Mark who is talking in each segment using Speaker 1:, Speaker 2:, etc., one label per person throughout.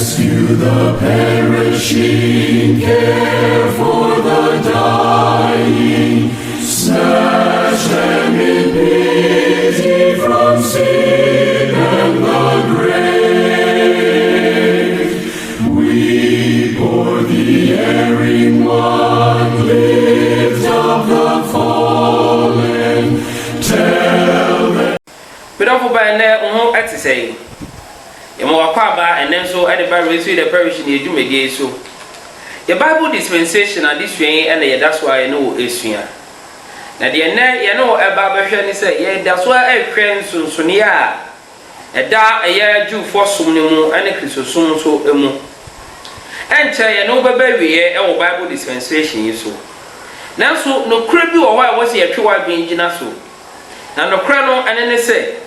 Speaker 1: rescue the perishing, care for the dying, snatch them in pity from sin and the grave. We bore the erring one, lift up the fallen, tell them.
Speaker 2: But over by now, at the same. Yamawakaba and then so at the Bible the parish in the Jumede so. The Bible dispensation at this way, and that's why I know it's here. Now, the end, you know, a Bible say, yeah, that's why I friend soon, Sonia. A da a year Jew for some new and a Christmas soon so emo. And tell you no baby, our Bible dispensation is so. Now, so no cribby or why was he a true being Jinaso. Now, no crown and then say.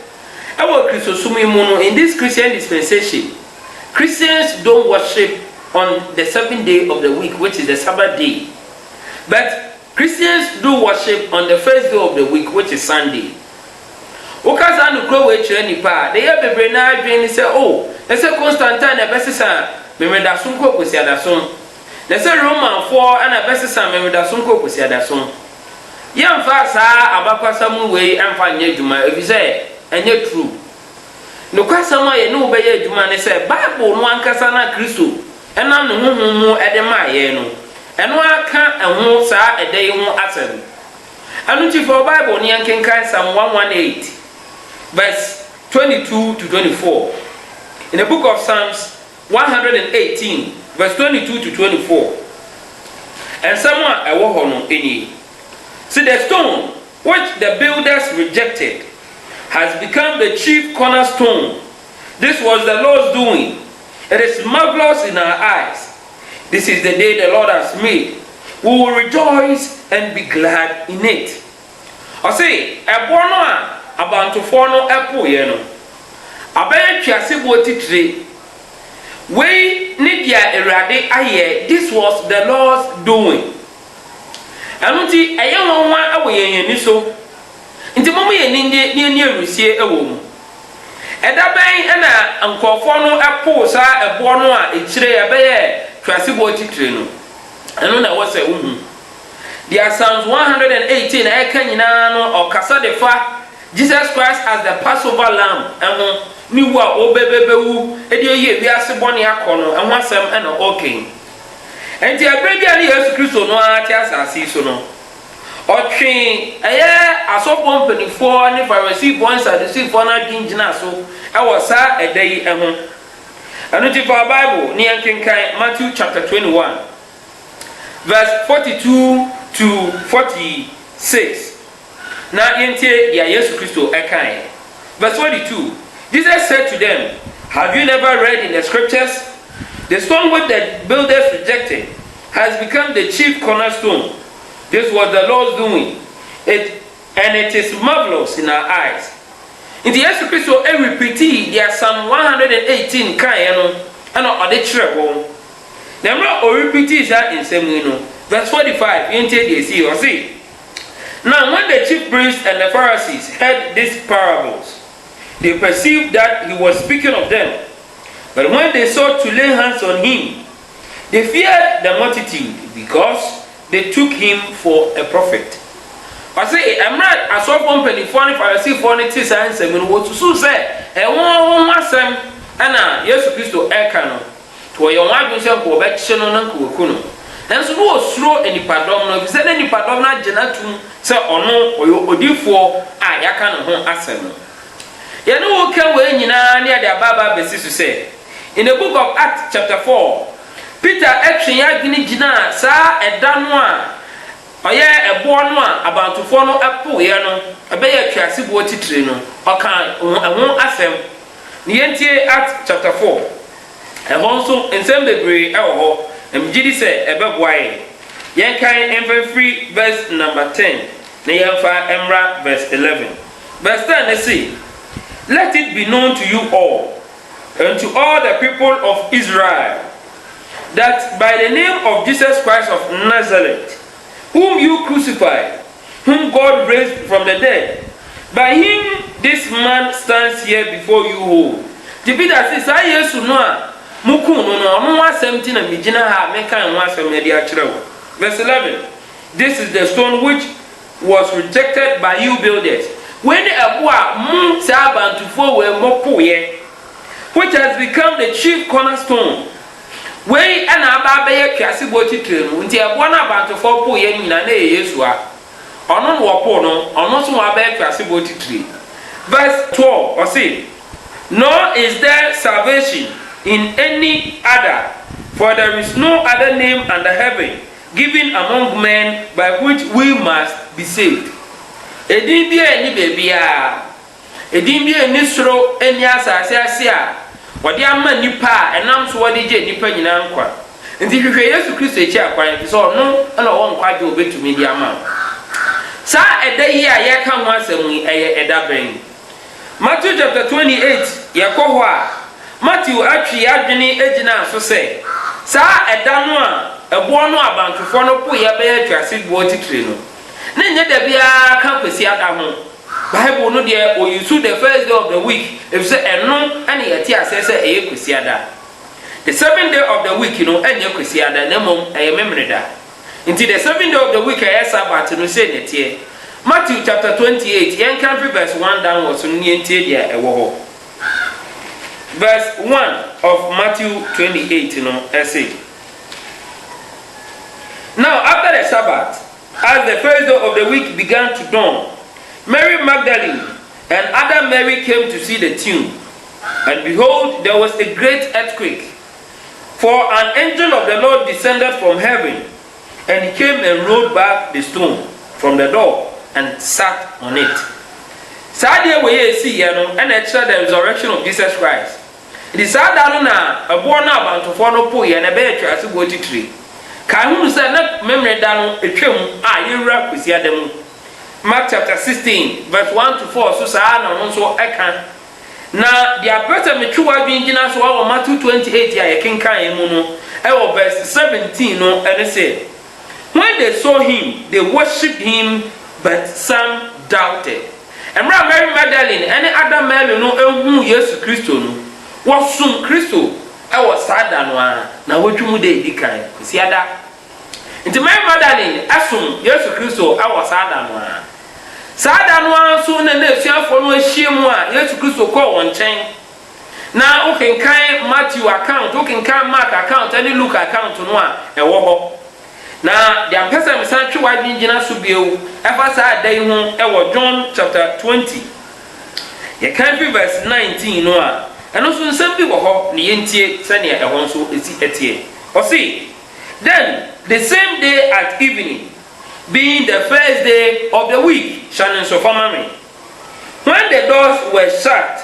Speaker 2: Our Christosumimono in this Christian dispensation, Christians don't worship on the 7th day of the week, which is the Sabbath day. But Christians do worship on the first day of the week, which is Sunday. Okazanu grow with any part. They have a Brenard dream say, oh, they say Constantine, a Bessisa, Memedasunko was Yadason. They say Roman 4 and a Bessisa, Memedasunko was Yadason. Young Fasa, Abapasamu way, and find Yeduma, if you say. And yet true. No kwasama ye no beye adwuma ne say Bible no ankasa na Kristo enam no huhumu edema ye no eno aka eho saa edey ho asem anu ti for Bible ni ankenkan Psalm 118 verse 22 to 24. In the book of Psalms 118 verse 22 to 24. And someone ewo ho no eni. See the stone which the builders rejected has become the chief cornerstone. This was the Lord's doing. It is marvelous in our eyes. This is the day the Lord has made. We will rejoice and be glad in it. I say, Ebono abantu fono epo ye no. Aben twase bo titire. We need ya erade aye. This was the Lord's doing. Anuti eye wonwa awo yen ni so. Nti momo ye ni erusie ewo mu eda ben na ankofo no epo sa ebo no a ekire e be ye twasebo titire no eno na wo se uhu dia Psalms 118 e ka nyina no okasa de fa Jesus Christ as the Passover lamb eno ni wo a obebebewu e de ye wiase bone akono eno asem ena okay enti abrebia ni Yesu Kristo no a ti asase so no Otwin asopon penifo ne Pharisee boys Sadducee for na ginjina so e wo sa edai eho anu ti for Bible ni ankenkan Matthew chapter 21 verse 42 to 46 na yentie ya Yesu Kristo ekan verse 42. Jesus said to them, have you never read in the scriptures, the stone which the builders rejected has become the chief cornerstone. This was the Lord's doing. It is marvelous in our eyes. In the Yesu Kristo repeat there Psalm 118 kan no and ode kire wo. Nemra o repeat that in same verse 45 into the see or see. Now when the chief priests and the Pharisees heard these parables, they perceived that he was speaking of them. But when they sought to lay hands on him, they feared the multitude because they took him for a prophet. I say, I'm right. I saw company for Pharisee for it is answer when what to say. A one masem and Yesu Kristo ekano. To your wife yourself for action on Uncle Kuno. And so no slow any pardon, no, said any pardon, not Janatum, say or no, or you do for I can home asem. You know, can we near the Baba Bessis to say. In the book of Acts, chapter 4, Peter actually agni jina sa edanwa oye ebo no about to follow apo ye no abeya twase bo titire no okan ehun asem ni yentie Acts chapter 4 ehonso ensem bebre ewo ho emgidi se ebeboaye yen kan free verse number 10 na yenfa emra verse 11 verse 10 they say, let it be known to you all and to all the people of Israel that by the name of Jesus Christ of Nazareth, whom you crucified, whom God raised from the dead, by him this man stands here before you whole. The Peter says, I yesu no muku no no asɛm ti na megyina ha meka ho asɛm na di akyerɛ wo. Verse 11. This is the stone which was rejected by you builders. When a moon saban to forward mopoye, which has become the chief cornerstone. When an ababe casiboti train, until a one about to fall poye in an Yesua, or non wapono, or not so abe casiboti tree. Verse 12 or say, nor is there salvation in any other, for there is no other name under heaven given among men by which we must be saved. Edin bi ani bebia, edin bi ani soro ani asase ase a wode ama nipa enam so wode je nipa nyina nkwa. Nti hwehwe Yesu Kristo echi akwan fi so no na wo nkwa je obetumi di ama. Sa eda yi a ye ka ho asem yi eye eda ben. Matthew chapter 28 yakɔ a Matthew atwi adwene agina so sɛ sa eda no a ebo no abantofo no po ye be atwase bo titire no. Na nye da bia ka kwesi ada ho. Bible no de o use the first day of the week if say eno ane yeti asese eye kwesi ada. The 7th day of the week enye kwesi ada na mom eye memre da. Until the 7th day of the week eye Sabbath no say netie. Matthew chapter 28 yen can verse 1 downwards so nientie dia ewo ho. Verse 1 of Matthew 28 essay. Now after the Sabbath, as the first day of the week began to dawn, Mary Magdalene and other Mary came to see the tomb. And behold, there was a great earthquake. For an angel of the Lord descended from heaven, and he came and rolled back the stone from the door and sat on it. Sadia we see and extra the resurrection of Jesus Christ. It is sad that a born about to follow poor and a better as a water tree. Kahun said not memory down a trim, you rap with Yadam. Mark chapter 16, verse 1 to 4, so Sana also Ekan. Now, the aperture mature being in us over Matthew 28, I can carry Muno, verse 17, and they said, when they saw him, they worshipped him, but some doubted. And Mary Magdalene, any other man who Jesus Christ was soon Christo. I was sad than one. Now, what you would be kind? See that? Into Mary Magdalene, assume Jesus Christo, I was sad than one. Sad than one soon and they shall follow a shimwa, Jesus Christo call one chain. Now, who can kind Matthew account, who can kind Mark account, any look account on one, and walk. Now, the person is actually why Nina Subio, ever said they won't ever John chapter 20. You can't be verse 19, no. And also some people hope the NTA Sanya also is it. Or see, then the same day at evening, being the first day of the week, Shannon Sophamami, when the doors were shut,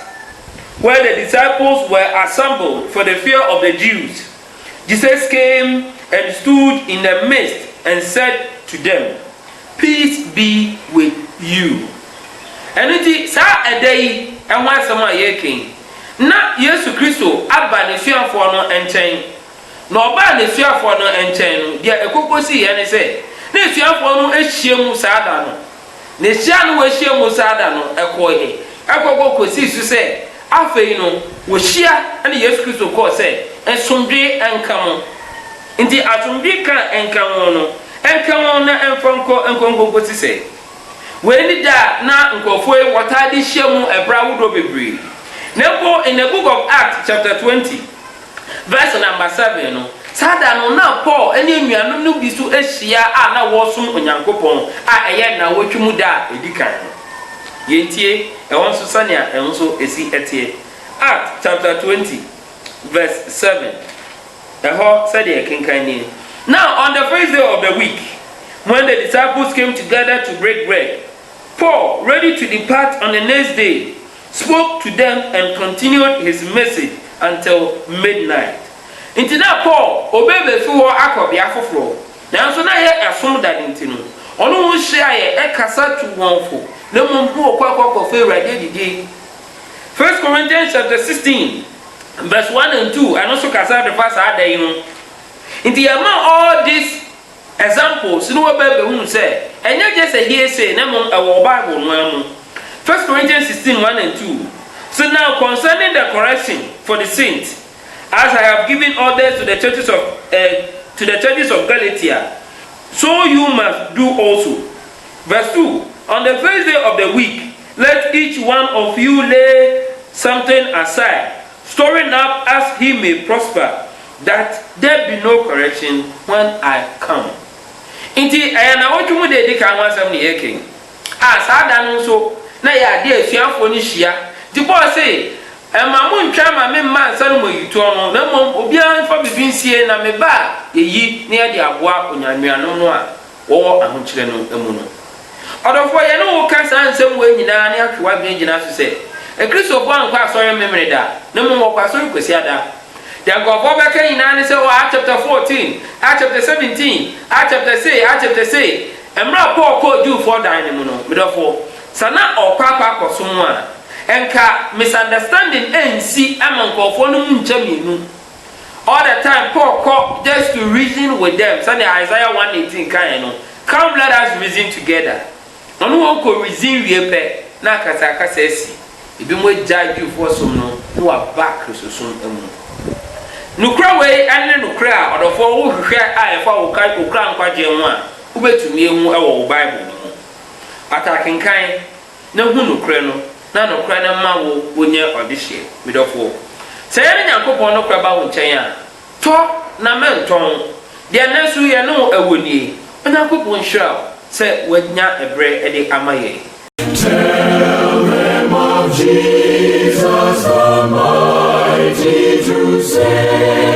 Speaker 2: where the disciples were assembled for the fear of the Jews, Jesus came and stood in the midst and said to them, peace be with you. And it is a day and why someone ye king. Na Yesu Kristo aba ne suafo no enchen. Na oba ne suafo no enchen dia ekokosi ye ne se. Na suafo no ehyiemu saada no. Ne hia no ehyiemu saada no ekohe. Ekoko kosi su se afei no wo hia na Yesu Kristo ko se ensomdwe enkamo. Nti atomdwe ka enkamo no. Enkamo na emfonko enkonko kosi se. We ni da na nkofo e wotade hyiemu ebra wodo bebre. Therefore, in the book of Acts, chapter 20, verse number 7, no, Sada no na Paul, any man no be so Asia, na wasum onyankopon, eye na wotwumu da edikan. Yentie, e won so sania, e won so esi etie. Acts chapter 20, verse 7. Eho said e kenkan ni. Now, on the first day of the week, when the disciples came together to break bread, Paul, ready to depart on the next day, spoke to them and continued his message until midnight. Into that Paul, obey the akọbi afoforo. Now so na ye asom that intino. Ono wo share ye ekasa to wonfo. Na mumbu okwa fe rade didi. 1 Corinthians chapter 16 verse 1 and 2 and also kasa the first day no. Into among all these examples, no be hu say, enye just a hearsay na mum e Bible no amu. 1 Corinthians 16, 1 and 2. So now concerning the correction for the saints, as I have given orders to the churches of Galatia, so you must do also. Verse 2. On the first day of the week, let each one of you lay something aside, storing up as he may prosper, that there be no correction when I come. Inti ayana wotwu de di kan wansam ne yake. Saa da no so na ya de asuafo ni hia. Di bo say, "Ema mo ntwa ma me man san mo yito no, na mo obi an fa bibinsie na me ba eyi na ya de aboa onyanuano no a wo ahokyere no emu no." Odofo ye no wo kan san nsem wo nyina ne atwa gbe nyina so say, "E Kristo bo an kwa asori memre da, na mo mo kwa asori kwesi ada." Then go back in Acts chapter 14, Acts chapter 17, Acts chapter 6, Acts chapter 6. And Paul called you for dynamo. Therefore, Sana or Papa or someone. And misunderstanding and see among Kofonum Jaminu. All the time, Paul called just to reason with them. Sunday Isaiah 1:18 kind. Come, let us reason together. No one could reason repair. Nakasaka says, if you would judge you for some who are back to soon. Nukra we ane nukra odofo wo hwehwe a efa wo kai okra nkwaje ho a ubetumi ehu e wo Bible no atakenkan na hu nukra no na nukra na ma wo onye odihye midofo se ye nyankopon nukra ba wo nchen a to na menton de nasu ye no awoni nyankopon hwira se wanya ebre e de amaye.
Speaker 1: Tell them of Jesus the mighty to save.